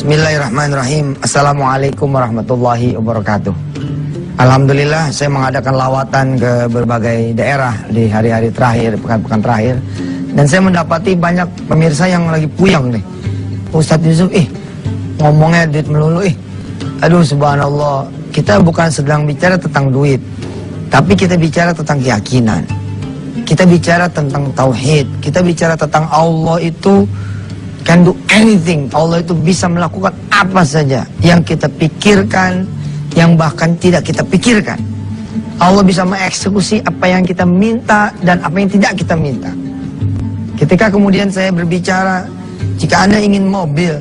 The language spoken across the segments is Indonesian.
Bismillahirrahmanirrahim. Assalamualaikum warahmatullahi wabarakatuh. Alhamdulillah saya mengadakan lawatan ke berbagai daerah di hari-hari terakhir, pekan-pekan terakhir. Dan saya mendapati banyak pemirsa yang lagi puyeng nih. Ustadz Yusuf, ngomongnya duit melulu, aduh subhanallah. Kita bukan sedang bicara tentang duit, tapi kita bicara tentang keyakinan. Kita bicara tentang tauhid. Kita bicara tentang Allah itu can do anything. Allah itu bisa melakukan apa saja yang kita pikirkan, yang bahkan tidak kita pikirkan. Allah bisa mengeksekusi apa yang kita minta dan apa yang tidak kita minta. Ketika kemudian saya berbicara, jika Anda ingin mobil,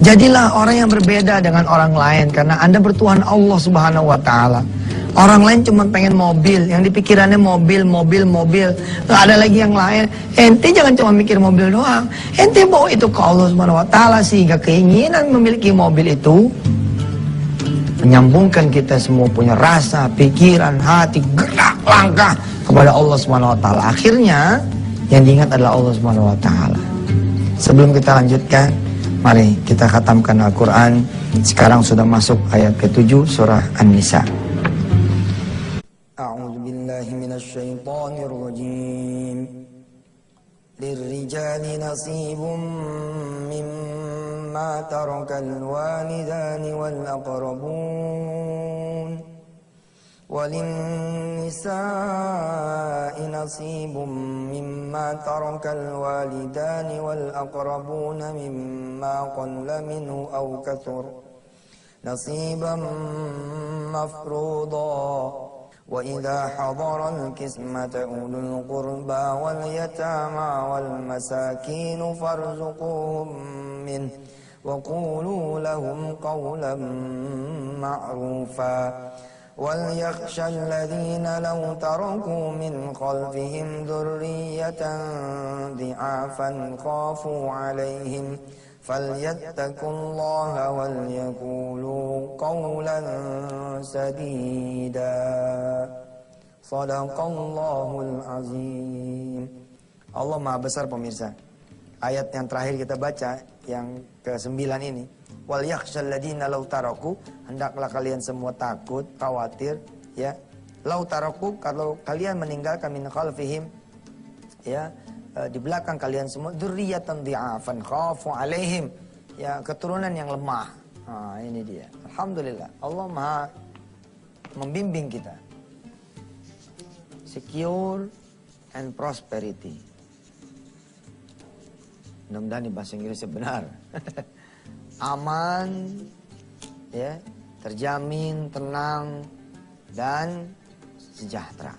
jadilah orang yang berbeda dengan orang lain, karena Anda bertuhan Allah Subhanahu wa Ta'ala. Orang lain cuma pengen mobil, yang dipikirannya mobil. Nggak ada lagi yang lain. Ente jangan cuma mikir mobil doang. Ente bawa itu ke Allah Subhanahu wa Ta'ala, sehingga keinginan memiliki mobil itu menyambungkan kita semua punya rasa, pikiran, hati, gerak, langkah kepada Allah Subhanahu wa Ta'ala. Akhirnya yang diingat adalah Allah Subhanahu wa Ta'ala. Sebelum kita lanjutkan, mari kita khatamkan Al-Quran. Sekarang sudah masuk ayat ke-7 surah An-Nisa. A'udzubillahi minasyaitonirrajim. Lirrijali nasibum mimma tarakal walidani wal aqrabun. وللنساء نصيب مما ترك الوالدان والأقربون مما قل منه أو كثر نصيبا مفروضا وإذا حضر القسمة أولو القربى واليتامى والمساكين فارزقوهم منه وقولوا لهم قولا معروفا وَلْيَخْشَى الَّذِينَ لَوْ تَرَكُوا مِنْ خَلْفِهِمْ ذُرِّيَّةً ضِعَافًا خَافُوا عَلَيْهِمْ فَلْيَتَّقُوا اللَّهَ وَلْيَقُولُوا قَوْلًا سَدِيدًا. Shadaqallahul azim. Allah Maha Besar pemirsa. Ayat yang terakhir kita baca, yang ke-9 ini, wal yakhshal ladina law taraku, hendaklah kalian semua takut, khawatir, ya. Law taraku, kalau kalian meninggalkan min khalfihim, ya, di belakang kalian semua, dzurriyyatan dhi'afan khafu alaihim, ya, keturunan yang lemah. Nah, ini dia. Alhamdulillah, Allah Maha membimbing kita. Secure and prosperity. Mudah-mudahan di bahasa Inggrisnya benar. Aman, ya, terjamin, tenang, dan sejahtera.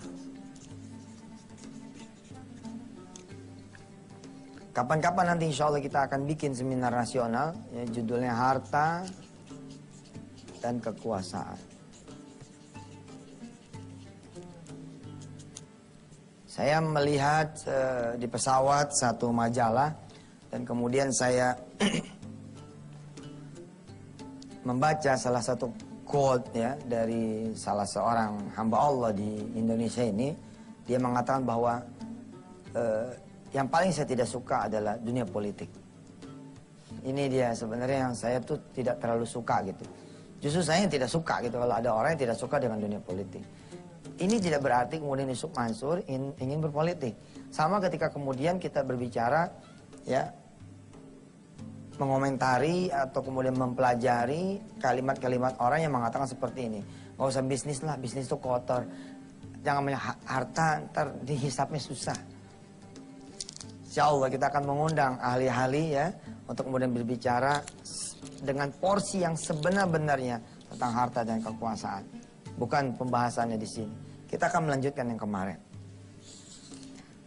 Kapan-kapan nanti insya Allah kita akan bikin seminar nasional, ya, judulnya Harta dan Kekuasaan. Saya melihat di pesawat satu majalah, dan kemudian saya membaca salah satu quote, ya, dari salah seorang hamba Allah di Indonesia ini. Dia mengatakan bahwa yang paling saya tidak suka adalah dunia politik. Ini dia sebenarnya yang saya tuh tidak terlalu suka gitu. Justru saya yang tidak suka gitu kalau ada orang yang tidak suka dengan dunia politik. Ini tidak berarti kemudian Yusuf Mansur ingin berpolitik. Sama ketika kemudian kita berbicara, ya, mengomentari atau kemudian mempelajari kalimat-kalimat orang yang mengatakan seperti ini. Gak usah bisnis lah, bisnis itu kotor. Jangan banyak harta, ntar dihisapnya susah. Insya Allah kita akan mengundang ahli-ahli, ya, untuk kemudian berbicara dengan porsi yang sebenar-benarnya tentang harta dan kekuasaan. Bukan pembahasannya di sini. Kita akan melanjutkan yang kemarin.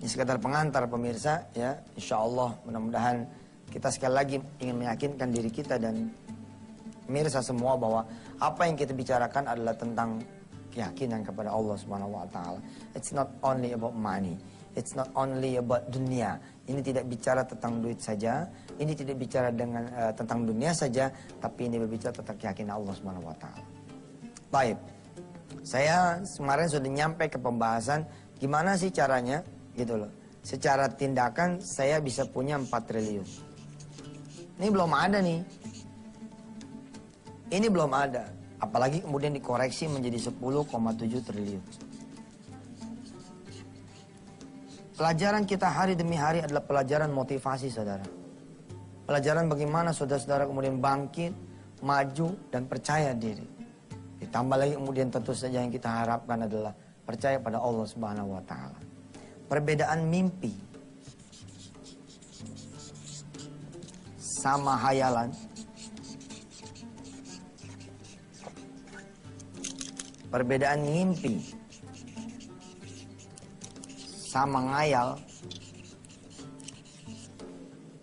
Ini sekedar pengantar pemirsa, ya. Insya Allah mudah-mudahan kita sekali lagi ingin meyakinkan diri kita dan pemirsa semua bahwa apa yang kita bicarakan adalah tentang keyakinan kepada Allah Subhanahu wa Ta'ala. It's not only about money. It's not only about dunia. Ini tidak bicara tentang duit saja. Ini tidak bicara tentang dunia saja, tapi ini berbicara tentang keyakinan Allah Subhanahu wa Ta'ala. Baik. Saya kemarin sudah nyampe ke pembahasan gimana sih caranya, gitu loh. Secara tindakan saya bisa punya 4 triliun. Ini belum ada nih. Ini belum ada. Apalagi kemudian dikoreksi menjadi 10,7 triliun. Pelajaran kita hari demi hari adalah pelajaran motivasi, saudara. Pelajaran bagaimana saudara-saudara kemudian bangkit, maju, dan percaya diri. Ditambah lagi kemudian tentu saja yang kita harapkan adalah percaya pada Allah Subhanahu wa Ta'ala. Perbedaan mimpi sama hayalan, perbedaan mimpi sama ngayal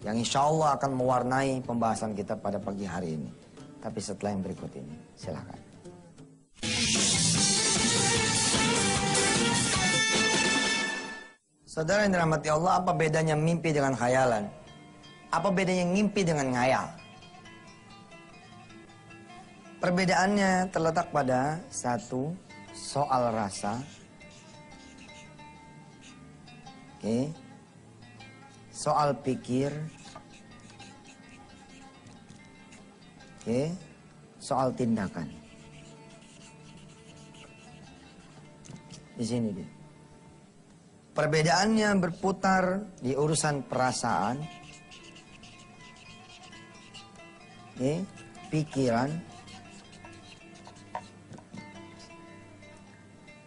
yang insya Allah akan mewarnai pembahasan kita pada pagi hari ini. Tapi setelah yang berikut ini, silakan. Saudara yang dirahmati Allah, apa bedanya mimpi dengan khayalan? Apa bedanya mimpi dengan ngayal? Perbedaannya terletak pada satu, soal rasa. Soal pikir. Soal tindakan. Di sini dia. Perbedaannya berputar di urusan perasaan, pikiran,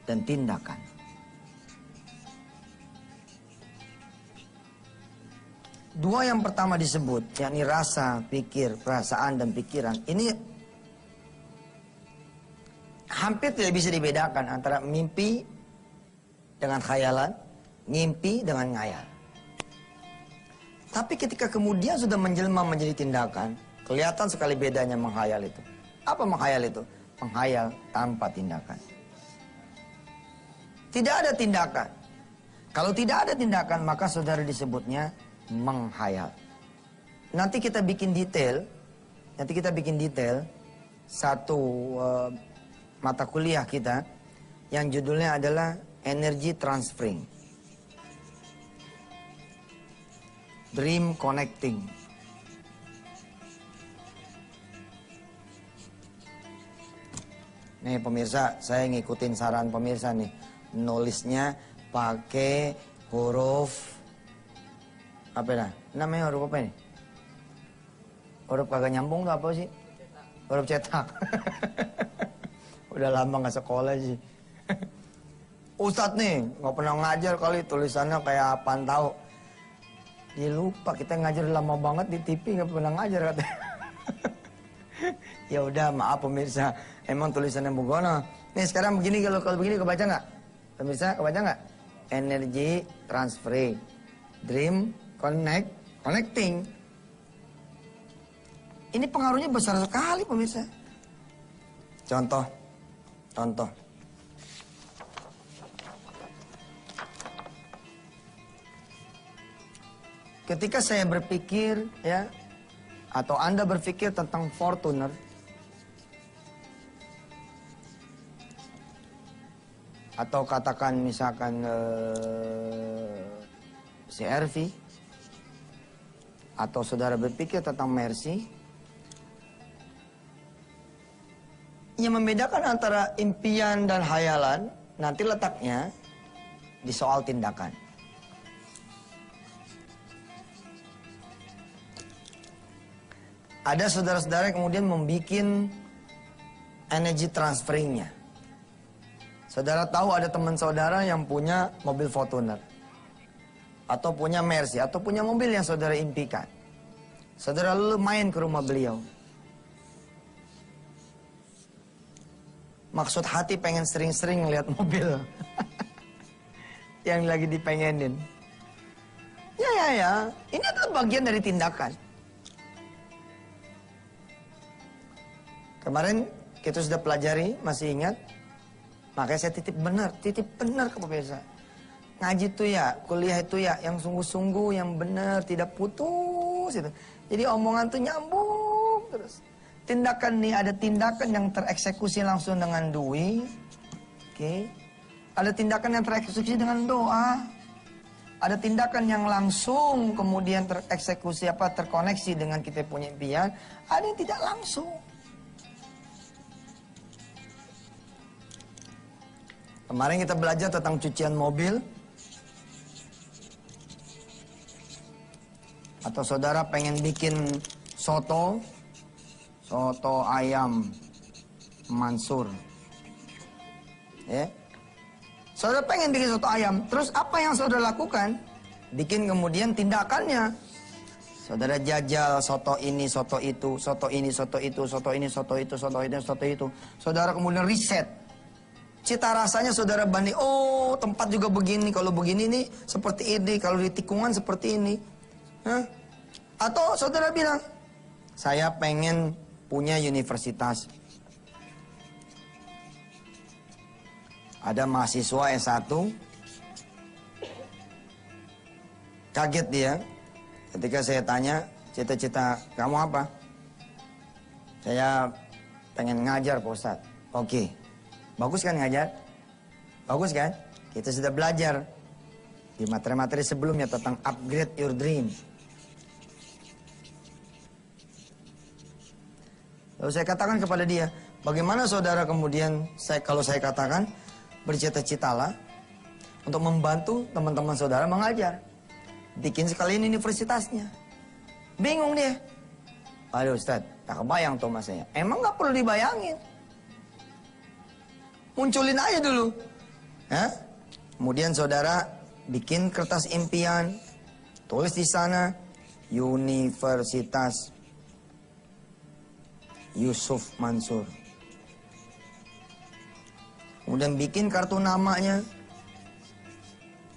dan tindakan. Dua yang pertama disebut, yakni rasa, pikir, perasaan, dan pikiran. Ini hampir tidak bisa dibedakan antara mimpi dengan khayalan, mimpi dengan ngayal. Tapi ketika kemudian sudah menjelma menjadi tindakan, kelihatan sekali bedanya menghayal itu. Apa menghayal itu? Menghayal tanpa tindakan. Tidak ada tindakan. Kalau tidak ada tindakan, maka saudara disebutnya menghayal. Nanti kita bikin detail, satu mata kuliah kita yang judulnya adalah energy transferring, dream connecting. Nih pemirsa, saya ngikutin saran pemirsa nih, nulisnya pakai huruf apa dah? Namanya huruf apa ini? Huruf kagak nyambung tuh apa sih? Huruf cetak. Udah lama gak sekolah sih. Ustadz nih, gak pernah ngajar kali, tulisannya kayak apaan tahu. Dia lupa, kita ngajar lama banget di TV gak pernah ngajar katanya. Ya udah, maaf pemirsa, emang tulisannya bugono. Nih sekarang begini, kalau begini kebaca nggak? Pemirsa kebaca nggak? Energy transferring, dream connecting. Ini pengaruhnya besar sekali pemirsa. Contoh. Ketika saya berpikir ya, atau Anda berpikir tentang Fortuner, atau katakan misalkan CR-V, atau saudara berpikir tentang Mercy, yang membedakan antara impian dan hayalan nanti letaknya di soal tindakan. Ada saudara-saudara yang kemudian membuat energy transferringnya. Saudara tahu ada teman saudara yang punya mobil Fortuner, atau punya Mercy, atau punya mobil yang saudara impikan. Saudara lalu main ke rumah beliau. Maksud hati pengen sering-sering ngeliat mobil yang lagi dipengenin. Ya. Ini adalah bagian dari tindakan. Kemarin kita sudah pelajari, masih ingat? Makanya saya titip benar ke pemirsa. Ngaji itu ya, kuliah itu ya, yang sungguh-sungguh, yang benar, tidak putus itu. Jadi omongan tuh nyambung terus. Tindakan nih, ada tindakan yang tereksekusi langsung dengan duit. Ada tindakan yang tereksekusi dengan doa. Ada tindakan yang langsung kemudian tereksekusi terkoneksi dengan kita punya impian. Ada yang tidak langsung. Kemarin kita belajar tentang cucian mobil. Atau saudara pengen bikin soto ayam Mansur. Ya. Saudara pengen bikin soto ayam, terus apa yang saudara lakukan? Bikin kemudian tindakannya. Saudara jajal soto ini, soto itu, soto ini, soto itu, soto ini, soto itu, soto ini, soto itu. Saudara kemudian riset. Cita rasanya saudara banding, oh tempat juga begini, kalau begini nih seperti ini, kalau di tikungan seperti ini. Hah? Atau saudara bilang, saya pengen punya universitas. Ada mahasiswa S1, kaget dia ketika saya tanya, cita-cita kamu apa? Saya pengen ngajar Pak Ustadz. Oke, bagus kan ngajar? Bagus kan? Kita sudah belajar di materi-materi sebelumnya tentang upgrade your dream. Lalu saya katakan kepada dia, bagaimana saudara kemudian, kalau saya katakan, bercita-citalah untuk membantu teman-teman saudara mengajar. Bikin sekalian universitasnya. Bingung dia. Aduh Ustaz, tak kebayang tuh masanya. Emang gak perlu dibayangin. Munculin aja dulu. Hah? Kemudian saudara bikin kertas impian, tulis di sana, Universitas Yusuf Mansur. Kemudian bikin kartu namanya,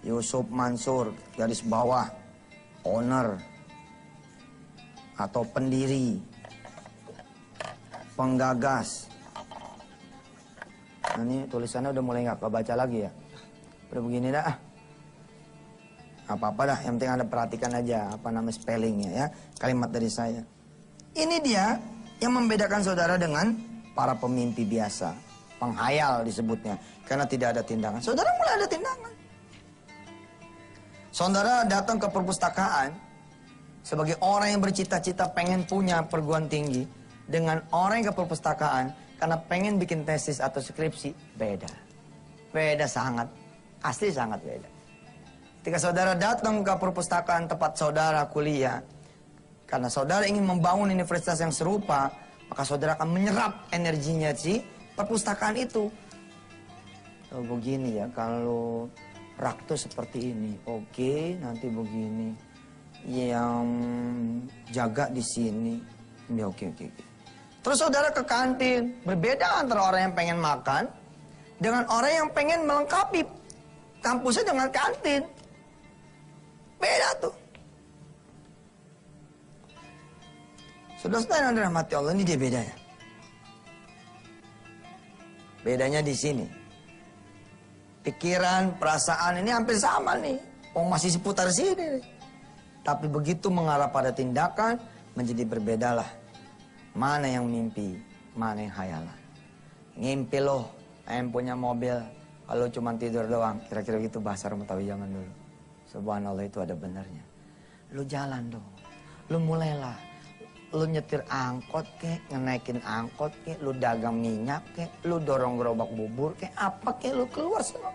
Yusuf Mansur, garis bawah, owner, atau pendiri, penggagas. Nah, ini tulisannya udah mulai nggak kebaca lagi ya. Udah begini dah. Apa-apa dah, yang penting Anda perhatikan aja apa nama spellingnya ya, kalimat dari saya. Ini dia yang membedakan saudara dengan para pemimpi biasa, penghayal disebutnya, karena tidak ada tindakan. Saudara mulai ada tindakan. Saudara datang ke perpustakaan sebagai orang yang bercita-cita pengen punya perguruan tinggi, dengan orang yang ke perpustakaan karena pengen bikin tesis atau skripsi, beda. Beda sangat, asli sangat beda. Ketika saudara datang ke perpustakaan tempat saudara kuliah, karena saudara ingin membangun universitas yang serupa, maka saudara akan menyerap energinya si perpustakaan itu. Oh, begini ya, kalau rak tuh seperti ini. Oke, nanti begini. Yang jaga di sini. Ya, oke. Terus saudara ke kantin. Berbeda antara orang yang pengen makan dengan orang yang pengen melengkapi kampusnya dengan kantin. Beda tuh. Saudara-saudara yang dirahmati Allah, ini dia bedanya. Bedanya di sini. Pikiran, perasaan ini hampir sama nih. Oh, masih seputar sini nih. Tapi begitu mengarah pada tindakan, menjadi berbedalah. Mana yang mimpi, mana yang khayalan. Ngimpi loh, pengen punya mobil, kalau cuma tidur doang. Kira-kira gitu bahasa Romawi zaman dulu. Subhanallah, itu ada benernya. Lu jalan dong, lu mulailah. Lu nyetir angkot kek, ngenaikin angkot kek, lu dagang minyak kek, lu dorong gerobak bubur kek, apa kek, lu keluar semua.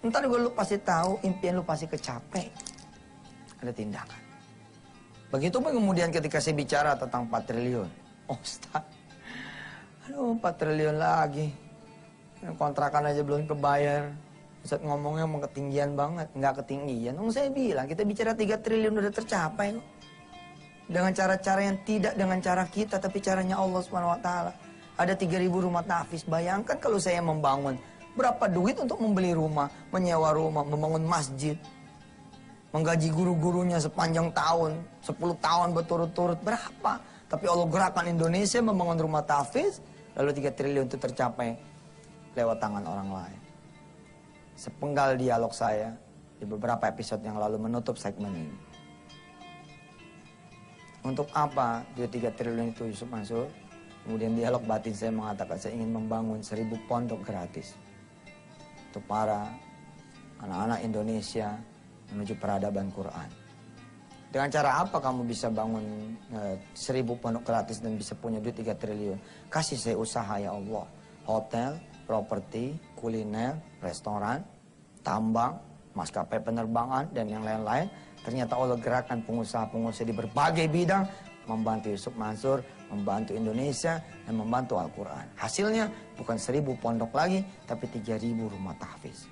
Ntar juga lu pasti tahu, impian lu pasti kecapek. Ada tindakan. Begitupun kemudian ketika saya bicara tentang 4 triliun. Oh Ustaz, aduh 4 triliun lagi. Kontrakan aja belum kebayar. Ustaz ngomongnya mau ketinggian banget, nggak ketinggian. Saya bilang, kita bicara 3 triliun udah tercapai kok. Dengan cara-cara yang tidak dengan cara kita, tapi caranya Allah SWT. Ada 3.000 rumah tahfiz. Bayangkan kalau saya membangun, berapa duit untuk membeli rumah, menyewa rumah, membangun masjid, menggaji guru-gurunya sepanjang tahun, 10 tahun berturut-turut, berapa? Tapi Allah gerakan Indonesia membangun rumah tahfiz, lalu 3 triliun itu tercapai lewat tangan orang lain. Sepenggal dialog saya di beberapa episode yang lalu menutup segmen ini. Untuk apa duit 3 triliun itu Yusuf Mansur? Kemudian dialog batin saya mengatakan saya ingin membangun 1000 pondok gratis untuk para anak-anak Indonesia menuju peradaban Quran. Dengan cara apa kamu bisa bangun 1000 pondok gratis dan bisa punya duit 3 triliun? Kasih saya usaha ya Allah. Hotel, properti, kuliner, restoran, tambang, maskapai penerbangan, dan yang lain-lain. Ternyata Allah gerakan pengusaha-pengusaha di berbagai bidang, membantu Yusuf Mansur, membantu Indonesia, dan membantu Al-Quran. Hasilnya bukan 1000 pondok lagi, tapi 3000 rumah tahfiz.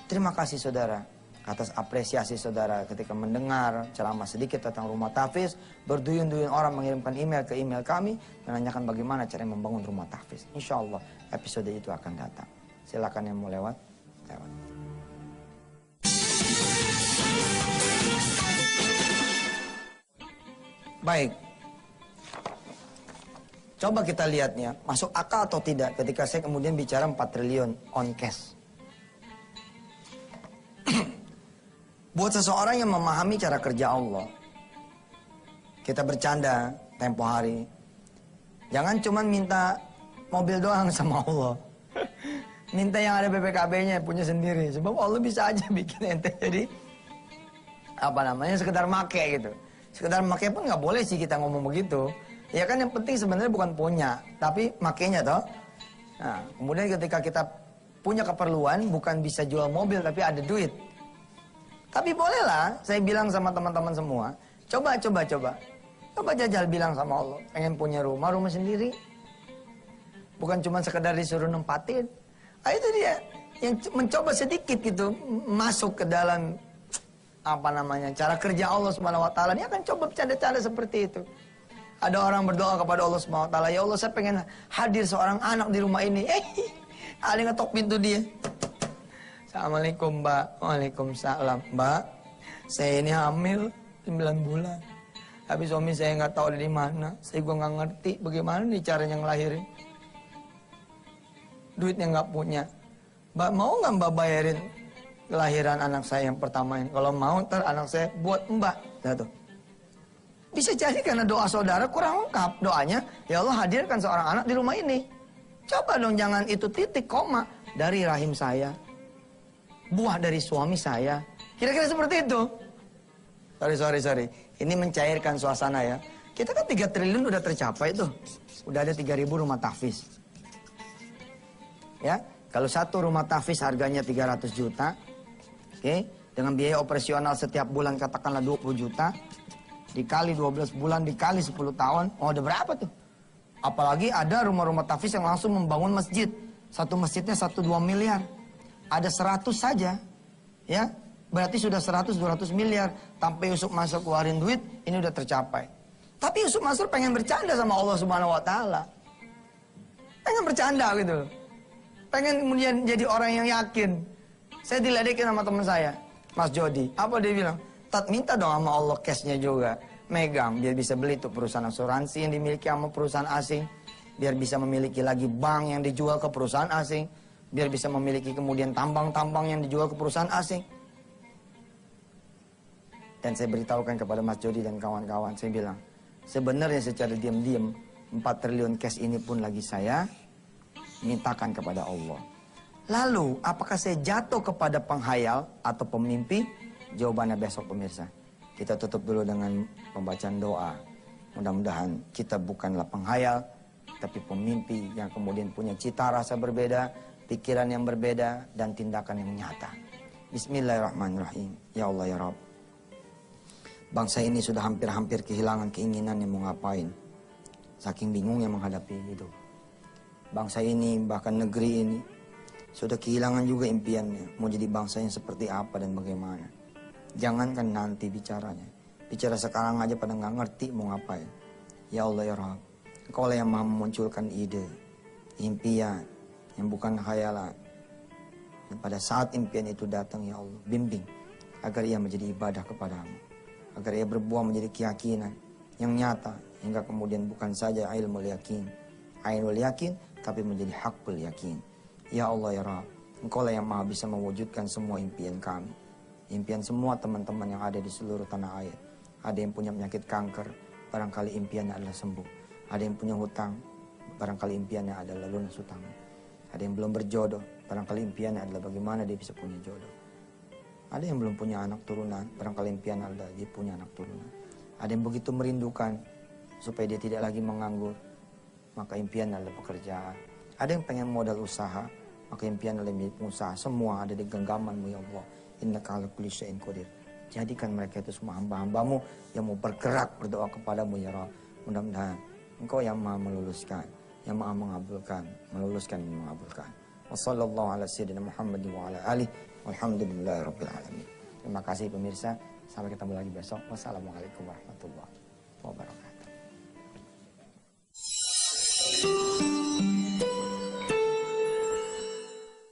Terima kasih saudara atas apresiasi saudara ketika mendengar ceramah sedikit tentang rumah tahfiz. Berduyun-duyun orang mengirimkan email ke email kami menanyakan bagaimana cara membangun rumah tahfiz. Insya Allah episode itu akan datang. Silakan yang mau lewat. Baik, coba kita lihatnya masuk akal atau tidak ketika saya kemudian bicara 4 triliun on cash. Buat seseorang yang memahami cara kerja Allah, kita bercanda tempo hari, jangan cuma minta mobil doang sama Allah. Minta yang ada BPKB-nya punya sendiri. Sebab Allah bisa aja bikin ente jadi sekedar make gitu. Sekedar make pun nggak boleh sih kita ngomong begitu. Ya kan yang penting sebenarnya bukan punya, tapi makainya toh. Nah, kemudian ketika kita punya keperluan bukan bisa jual mobil tapi ada duit. Tapi bolehlah, saya bilang sama teman-teman semua, coba jajal bilang sama Allah, pengen punya rumah sendiri. Bukan cuma sekedar disuruh nempatin. Nah, itu dia, yang mencoba sedikit gitu, masuk ke dalam, cara kerja Allah Subhanahu Wa Taala. Ini akan coba bercanda-canda seperti itu. Ada orang berdoa kepada Allah Subhanahu Wa Taala, ya Allah saya pengen hadir seorang anak di rumah ini. Ada yang ngetok pintu dia. Assalamualaikum Mbak. Waalaikumsalam Mbak. Saya ini hamil 9 bulan. Tapi suami saya nggak tahu ada di mana. Saya juga nggak ngerti bagaimana nih caranya ngelahirin. Duitnya nggak punya. Mbak mau nggak Mbak bayarin kelahiran anak saya yang pertama ini? Kalau mau ntar anak saya buat Mbak. Nah, tuh. Bisa jadi karena doa saudara kurang lengkap. Doanya ya Allah hadirkan seorang anak di rumah ini. Coba dong jangan itu titik koma dari rahim saya. Buah dari suami saya. Kira-kira seperti itu. Sorry. Ini mencairkan suasana ya. Kita kan 3 triliun udah tercapai tuh. Udah ada 3000 rumah tahfiz. Ya, kalau satu rumah tahfiz harganya 300 juta. Oke, dengan biaya operasional setiap bulan katakanlah 20 juta. Dikali 12 bulan, dikali 10 tahun. Oh, udah berapa tuh? Apalagi ada rumah-rumah tahfiz yang langsung membangun masjid. Satu masjidnya 1-2 miliar. Ada 100 saja, ya berarti sudah 100-200 miliar. Tanpa Yusuf Mansur keluarin duit, ini udah tercapai. Tapi Yusuf Mansur pengen bercanda sama Allah Subhanahu Wa Taala, pengen bercanda gitu, pengen kemudian jadi orang yang yakin. Saya diledekin sama teman saya, Mas Jody. Apa dia bilang? Tat minta dong sama Allah cashnya juga, megang biar bisa beli tuh perusahaan asuransi yang dimiliki sama perusahaan asing, biar bisa memiliki lagi bank yang dijual ke perusahaan asing. Biar bisa memiliki kemudian tambang-tambang yang dijual ke perusahaan asing. Dan saya beritahukan kepada Mas Jody dan kawan-kawan, saya bilang, sebenarnya secara diam-diam 4 triliun cash ini pun lagi saya mintakan kepada Allah. Lalu, apakah saya jatuh kepada penghayal atau pemimpi? Jawabannya besok pemirsa. Kita tutup dulu dengan pembacaan doa. Mudah-mudahan kita bukanlah penghayal, tapi pemimpi yang kemudian punya cita rasa berbeda, pikiran yang berbeda, dan tindakan yang nyata. Bismillahirrahmanirrahim. Ya Allah ya Rabb, bangsa ini sudah hampir-hampir kehilangan keinginan yang mau ngapain. Saking bingungnya menghadapi hidup. Bangsa ini, bahkan negeri ini, sudah kehilangan juga impiannya. Mau jadi bangsa yang seperti apa dan bagaimana. Jangankan nanti bicaranya. Bicara sekarang aja pada nggak ngerti mau ngapain. Ya Allah ya Rabb, Engkau lah yang maha memunculkan ide, impian, yang bukan khayalan. Dan pada saat impian itu datang ya Allah, bimbing agar ia menjadi ibadah kepadamu, agar ia berbuah menjadi keyakinan yang nyata, hingga kemudian bukan saja ilmu yakin, ainul yakin, tapi menjadi hakul yakin. Ya Allah ya Rabb, Engkau lah yang maha bisa mewujudkan semua impian kami, impian semua teman-teman yang ada di seluruh tanah air. Ada yang punya penyakit kanker, barangkali impiannya adalah sembuh. Ada yang punya hutang, barangkali impiannya adalah lunas hutangnya. Ada yang belum berjodoh, barangkali impiannya adalah bagaimana dia bisa punya jodoh. Ada yang belum punya anak turunan, barangkali impiannya adalah dia punya anak turunan. Ada yang begitu merindukan supaya dia tidak lagi menganggur, maka impiannya adalah pekerjaan. Ada yang pengen modal usaha, maka impian oleh Musa semua ada di genggaman-Mu ya Allah. Innaka ala kulli syai'in qadir. Jadikan mereka itu semua hamba-hamba-Mu yang mau bergerak berdoa kepadamu ya Rabb. Mudah-mudahan Engkau yang maha meluluskan, yang maha mengabulkan, meluluskan dan mengabulkan. Wassallallahu ala sayyidina Muhammad wa ala alihi walhamdulillahirabbil alamin. Terima kasih pemirsa, sampai ketemu lagi besok. Wassalamualaikum warahmatullahi wabarakatuh.